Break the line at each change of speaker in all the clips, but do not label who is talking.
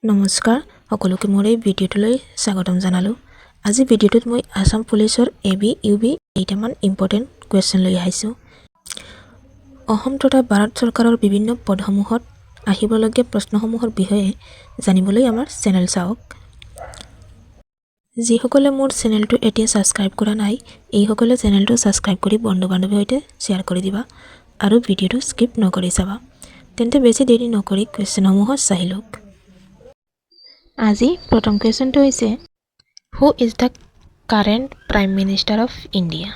নমস্কাৰ সকলোকে মোৰ এই ভিডিঅ'টোলৈ স্বাগতম জনালোঁ। আজি ভিডিঅ'টোত মই আসাম পুলিচৰ এবি ইউবি 8মান ইম্পৰ্টেণ্ট কুৱেশ্যন লৈ আহিছোঁ। অসম তথা ভাৰত চৰকাৰৰ বিভিন্ন পদসমূহত আহিবলগীয়া প্ৰশ্নসমূহৰ বিষয়ে জানিবলৈ আমাৰ চেনেল চাওক। যিসকলে মোৰ চেনেলটো এতিয়া ছাবস্ক্ৰাইব কৰা নাই, এইসকলে চেনেলটো ছাবস্ক্ৰাইব কৰি বন্ধু বান্ধৱীৰ সৈতে শ্বেয়াৰ কৰি দিবা আৰু ভিডিঅ'টো স্কিপ নকৰি চাবা। তেন্তে বেছি দেৰি নকৰি কুৱেশ্যনসমূহত চাই লওক। আজি প্ৰথম কুৱেশ্যনটো হৈছে হু is the current prime minister of India?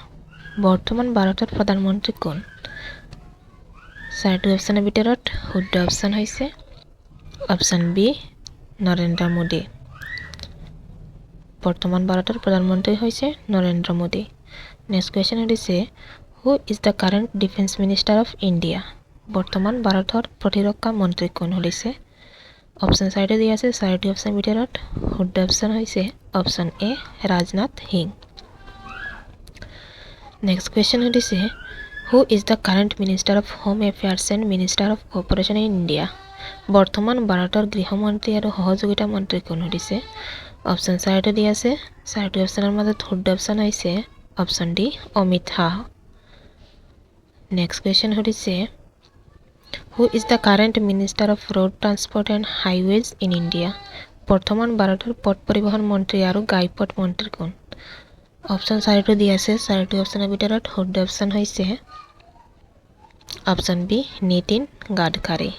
বৰ্তমান ভাৰতৰ প্ৰধানমন্ত্ৰী কোন? চাৰিটো অপশ্যনৰ ভিতৰত শুদ্ধ অপশ্যন হৈছে অপশ্যন বি নৰেন্দ্ৰ মোদী। বৰ্তমান ভাৰতৰ প্ৰধানমন্ত্ৰী হৈছে নৰেন্দ্ৰ মোদী। নেক্সট কুৱেশ্যন হৈছে হু is the current defence minister of India? বৰ্তমান ভাৰতৰ প্ৰতিৰক্ষা মন্ত্ৰী কোন হৈছে? অপশ্যন চাৰিটো দিয়া আছে, চাৰিটি অপশ্যনৰ ভিতৰত শুদ্ধ অপশ্যন হৈছে option A Rajnath Singh. Next question সুধিছে who is the current minister of home affairs and minister of cooperation in India? বৰ্তমান ভাৰতৰ গৃহমন্ত্ৰী আৰু সহযোগিতা মন্ত্ৰী কোন সুধিছে? অপশ্যন চাৰিটো দিয়া আছে, চাৰিটি অপশ্যনৰ মাজত শুদ্ধ অপশ্যন হৈছে option D Amit Shah. Next question সুধিছে who is the current minister of road transport and highways in India? বৰ্তমান ভাৰতৰ পথ পৰিবহণ মন্ত্ৰী আৰু ঘাইপথ মন্ত্ৰী কোন? অপশ্যন চাৰিটো দিয়া আছে, চাৰিটি অপশ্যনৰ ভিতৰত শুদ্ধ অপশ্যন হৈছে option B Nitin Gadkari.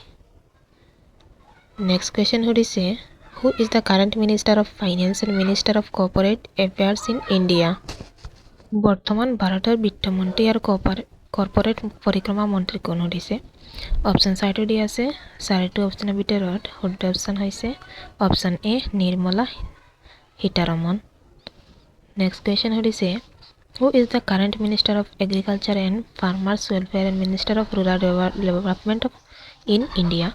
Next question সুধিছে who is the current minister of finance and minister of corporate affairs in India? বৰ্তমান ভাৰতৰ বিত্তমন্ত্ৰী আৰু কৰ্পৰেট পৰিক্ৰমা মন্ত্ৰী কোন সুধিছে? অপশ্যন চাৰিটো দিয়া আছে, চাৰিটো অপশ্যনৰ ভিতৰত শুদ্ধ অপশ্যন হৈছে option A Nirmala Sitharaman. Next question সুধিছে who is the current minister of agriculture and farmers welfare and minister of rural development in India?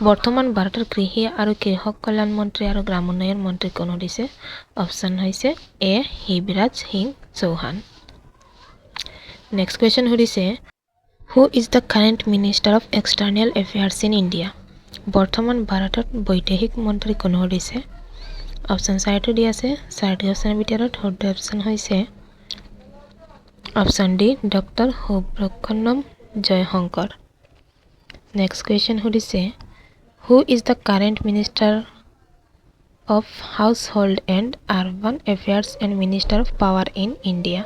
বৰ্তমান ভাৰতৰ কৃষি আৰু কৃষক কল্যাণ মন্ত্ৰী আৰু গ্ৰাম উন্নয়ন মন্ত্ৰী কোন সুধিছে? অপশ্যন হৈছে এ শিৱৰাজ সিং চৌহান। নেক্সট কুৱেশ্যন সুধিছে who is the current minister of external affairs in India? বৰ্তমান ভাৰতত বৈদেশিক মন্ত্ৰী কোন সুধিছে? অপশ্যন চাৰিটো দিয়া আছে, চাৰিটি অপশ্যনৰ ভিতৰত শুদ্ধ অপশ্যন হৈছে option D doctor Subrahmanyam Jaishankar. Next question সুধিছে who is the current minister of household and urban affairs and minister of power in India?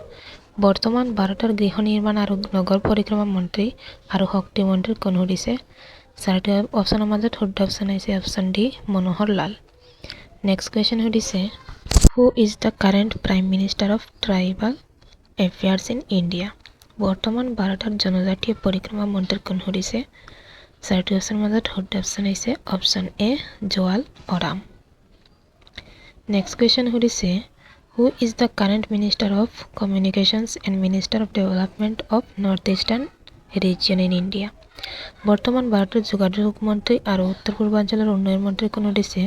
বৰ্তমান ভাৰতৰ গৃহ নিৰ্মাণ আৰু নগৰ পৰিক্ৰমা মন্ত্ৰী আৰু শক্তি মন্ত্ৰী কোন সুধিছে? চাৰিটি অপশ্যনৰ মাজত শুদ্ধ অপশ্যন হৈছে option D Manohar Lal. Next question সুধিছে who is the current prime minister of tribal affairs in India? বৰ্তমান ভাৰতৰ জনজাতীয় পৰিক্ৰমা মন্ত্ৰী কোন সুধিছে? চাৰিটি অপশ্যনৰ মাজত শুদ্ধ অপশ্যন হৈছে option A Jual Oram. Next question সুধিছে who is the current minister of communications and minister of development of north eastern region in India? বৰ্তমান ভাৰতৰ যোগাযোগ মন্ত্ৰী আৰু উত্তৰ পূৰ্বাঞ্চলৰ উন্নয়ন মন্ত্ৰী কোন সুধিছে?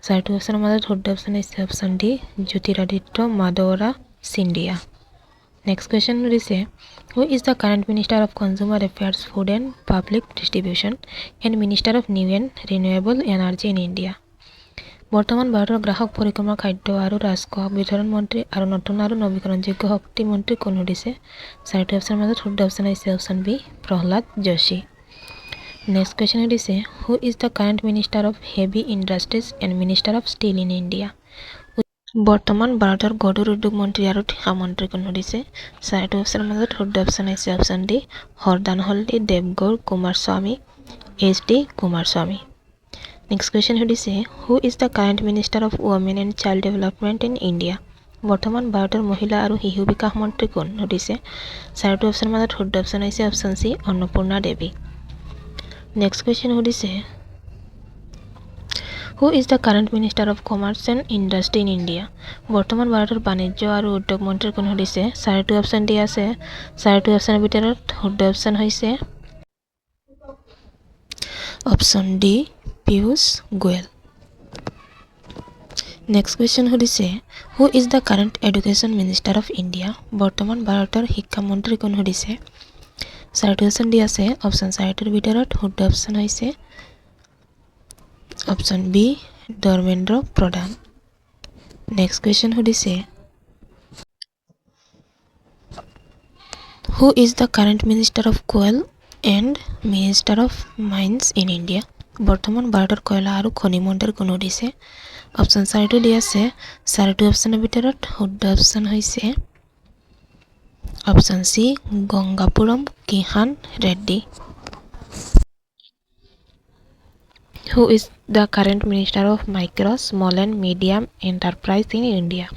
চাৰিটি অপশ্যনৰ মাজত শুদ্ধ অপশ্যন হৈছে option D Jyotiraditya Madhavrao Scindia. Next question সুধিছে who is the current minister of consumer affairs food and public distribution and minister of new and renewable energy in India? বৰ্তমান ভাৰতৰ গ্ৰাহক পৰিক্ৰমা খাদ্য আৰু ৰাজকোষ বিতৰণ মন্ত্ৰী আৰু নতুন আৰু নৱীকৰণযোগ্য শক্তি মন্ত্ৰী কোন সুধিছে? চাৰিটি অপশ্যনৰ মাজত শুদ্ধ অপশ্যন হৈছে option B Pralhad Joshi. Next question সুধিছে who is the current minister of heavy industries and minister of steel in India? বৰ্তমান ভাৰতৰ গধুৰ উদ্যোগ মন্ত্ৰী আৰু তীখা মন্ত্ৰী কোন সুধিছে? চাৰিটি অপশ্যনৰ মাজত শুদ্ধ অপশ্যন হৈছে option D Haradanahalli Devegowda Kumaraswamy H D Kumaraswamy. Next question সুধিছে who is the current minister of women and child development in India? বৰ্তমান ভাৰতৰ মহিলা আৰু শিশু বিকাশ মন্ত্ৰী কোন সুধিছে? চাৰিটি অপশ্যনৰ মাজত শুদ্ধ অপশ্যন হৈছে অপশ্যন চি অন্নপূৰ্ণা দেৱী। নেক্সট কুৱেশ্যন সুধিছে who is the current minister of commerce and industry in India? বৰ্তমান ভাৰতৰ বাণিজ্য আৰু উদ্যোগ মন্ত্ৰী কোন সুধিছে? চাৰিটি অপশ্যন দিয়া আছে, চাৰিটি অপশ্যনৰ ভিতৰত শুদ্ধ অপশ্যন হৈছে option D Piyush Goyal. Next question সুধিছে who is the current education minister of India? বৰ্তমান ভাৰতৰ শিক্ষামন্ত্ৰী কোন সুধিছে? চাৰিটি অপশ্যন দিয়া আছে, অপশ্যন চাৰিটিৰ ভিতৰত শুদ্ধ অপশ্যন হৈছে অপশ্যন বি ধৰ্মেন্দ্ৰ প্ৰধান। নেক্সট কুৱেশ্যন সুধিছে who is the current minister of quail and minister of mines in India? বৰ্তমান ভাৰতৰ কয়লা আৰু খনি মন্ত্ৰী কোন সুধিছে? অপশ্যন 4টো দিয়া আছে। 4টো অপশ্যনৰ ভিতৰত শুদ্ধ অপশ্যন হৈছে option C Gangapuram Kishan Reddy. Who is the current minister of micro small and medium enterprise in India?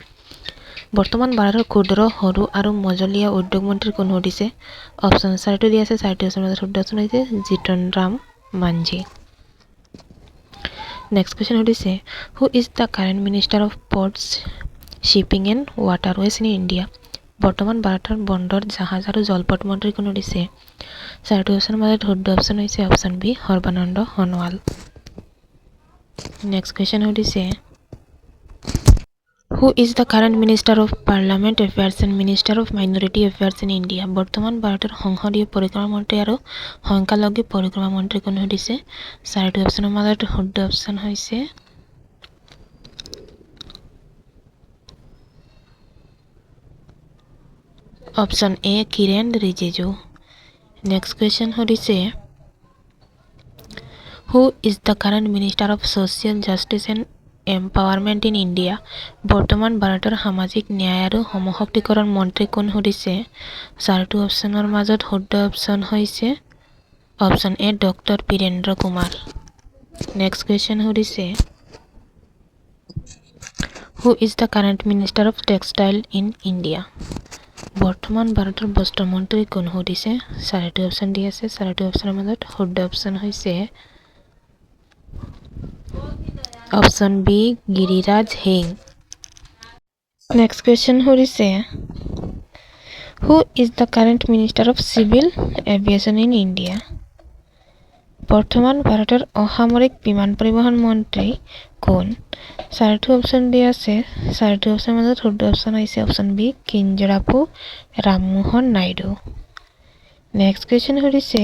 বৰ্তমান ভাৰতৰ ক্ষুদ্ৰ সৰু আৰু মজলীয়া উদ্যোগ মন্ত্ৰী কোন সুধিছে? অপশ্যন 4টো দিয়া আছে। 4টো অপশ্যনৰ মাজত শুদ্ধ অপশ্যন হৈছে জিতন ৰাম মাঞ্ঝী। নেক্সট কুৱেশ্যন সুধিছে who is the current minister of ports shipping and waterways in India? বৰ্তমান ভাৰতৰ বন্দৰ জাহাজ আৰু জলপথ মন্ত্ৰী কোন সুধিছে? 4টো অপশ্যনৰ মাজত শুদ্ধ অপশ্যন হৈছে option B Sarbananda Sonowal. Next question সুধিছে who is the current minister of parliament affairs and minister of minority affairs in India? বৰ্তমান ভাৰতৰ সংসদীয় পৰিক্ৰমা মন্ত্ৰী আৰু সংখ্যালঘু পৰিক্ৰমা মন্ত্ৰী কোন সুধিছে? 4টো অপশ্যনৰ মাজত শুদ্ধ অপশ্যন হৈছে option A Kiren Rijiju. Next question সুধিছে who is the current minister of social justice and empowerment in India? বৰ্তমান ভাৰতৰ সামাজিক ন্যায় আৰু সমশক্তিকৰণ মন্ত্ৰী কোন সুধিছে? 4টো অপশ্যনৰ মাজত শুদ্ধ অপশ্যন হৈছে option A doctor Virendra Kumar. Next question সুধিছে who is the current minister of textile in India? বৰ্তমান ভাৰতৰ বস্ত্ৰ মন্ত্ৰী কোন সুধিছে? 4টো অপশ্যন দি আছে। 4টো অপশ্যনৰ মাজত শুদ্ধ অপশ্যন হৈছে option B Giriraj Singh. Next question সুধিছে who is the current minister of civil aviation in India? বৰ্তমান ভাৰতৰ অসামৰিক বিমান পৰিবহণ মন্ত্ৰী কোন? 4টো অপশ্যন দিয়া আছে। 4টো অপশ্যনৰ মাজত শুদ্ধ অপশ্যন হৈছে option B Kinjarapu Rammohan Naidu. Next question সুধিছে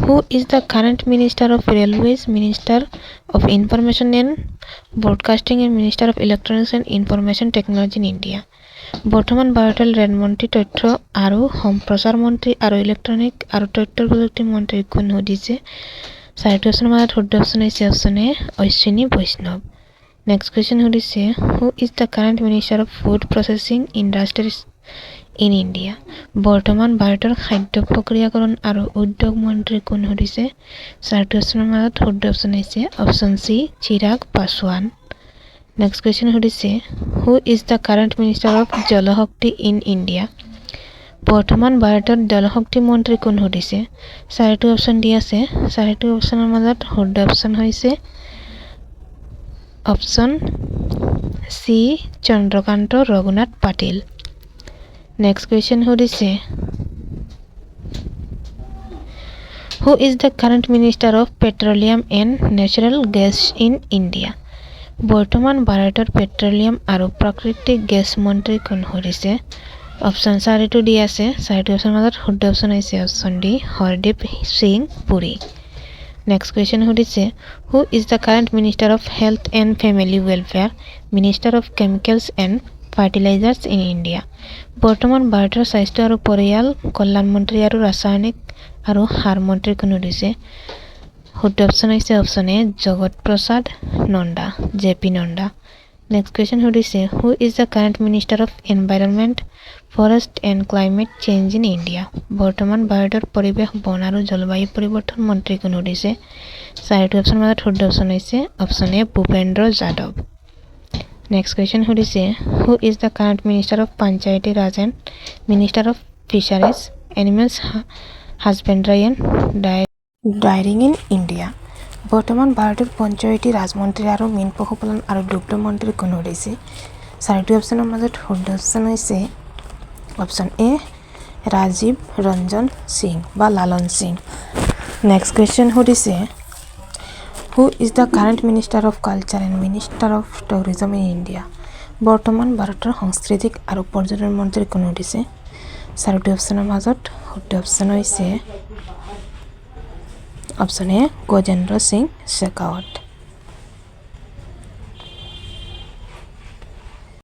who is the current minister of railways minister of information and broadcasting and minister of electronics and information technology in India? বৰ্তমান ভাৰতৰ ৰেল মন্ত্ৰী তথ্য আৰু সম্প্ৰচাৰ মন্ত্ৰী আৰু ইলেক্ট্ৰনিক আৰু তথ্য প্ৰযুক্তি মন্ত্ৰী কোন সুধিছে? 4টো অপশ্যনৰ মাজত শুদ্ধ অপশ্যন হৈছে অপশ্যন এ অশ্বিনী বৈষ্ণৱ। নেক্সট কুৱেশ্যন সুধিছে who is the current minister of food processing industries in India? বৰ্তমান ভাৰতৰ খাদ্য প্ৰক্ৰিয়াকৰণ আৰু উদ্যোগ মন্ত্ৰী কোন সুধিছে? 4টো অপশ্যনৰ মাজত শুদ্ধ অপশ্যন হৈছে option C Chirag Paswan. Next question সুধিছে who is the current minister of Jal Shakti in India? বৰ্তমান ভাৰতৰ জলশক্তি মন্ত্ৰী কোন সুধিছে? 4টো অপশ্যন দি আছে। 4টো অপশ্যনৰ মাজত শুদ্ধ অপশ্যন হৈছে option C Chandrakant Raghunath Patil. Next question সুধিছে who is the current minister of petroleum and natural gas in India? বৰ্তমান ভাৰতৰ পেট্ৰলিয়াম আৰু প্ৰাকৃতিক গেছ মন্ত্ৰী কোন সুধিছে? অপশ্যন 4টো দি আছে। 4টো অপশ্যনৰ মাজত শুদ্ধ অপশ্যন হৈছে option D Hardeep Singh Puri. Next question সুধিছে who is the current minister of health and family welfare minister of chemicals and fertilisers in India? বৰ্তমান ভাৰতৰ স্বাস্থ্য আৰু পৰিয়াল কল্যাণ মন্ত্ৰী আৰু ৰাসায়নিক আৰু সাৰ মন্ত্ৰী কোন সুধিছে? শুদ্ধ অপশ্যন হৈছে option A Jagat Prasad Nadda J P. Nadda. Next question সুধিছে who is the current minister of environment forest and climate change in India? বৰ্তমান ভাৰতৰ পৰিৱেশ বন আৰু জলবায়ু পৰিৱৰ্তন মন্ত্ৰী কোন সুধিছে? 4টো অপশ্যনৰ মাজত শুদ্ধ অপশ্যন হৈছে option A Bhupender Yadav. Next question সুধিছে who is the current minister of Panchayati Raj and minister of fisheries animals husbandry and dairying in India? বৰ্তমান ভাৰতৰ পঞ্চায়তী ৰাজ মন্ত্ৰী আৰু মীন পশুপালন আৰু দুগ্ধ মন্ত্ৰী কোন সুধিছে? 4টো অপশ্যনৰ মাজত শুদ্ধ অপশ্যন হৈছে অপশ্যন এ ৰাজীৱ ৰঞ্জন সিং বা লালন সিং। নেক্সট কুৱেশ্যন সুধিছে who is the current minister of culture and minister of tourism in India? বৰ্তমান ভাৰতৰ সাংস্কৃতিক আৰু পৰ্যটন মন্ত্ৰী কোন সুধিছে? 4টো অপশ্যনৰ মাজত শুদ্ধ অপশ্যন হৈছে অপশ্যন এ গজেন্দ্ৰ সিং শেখাৱত।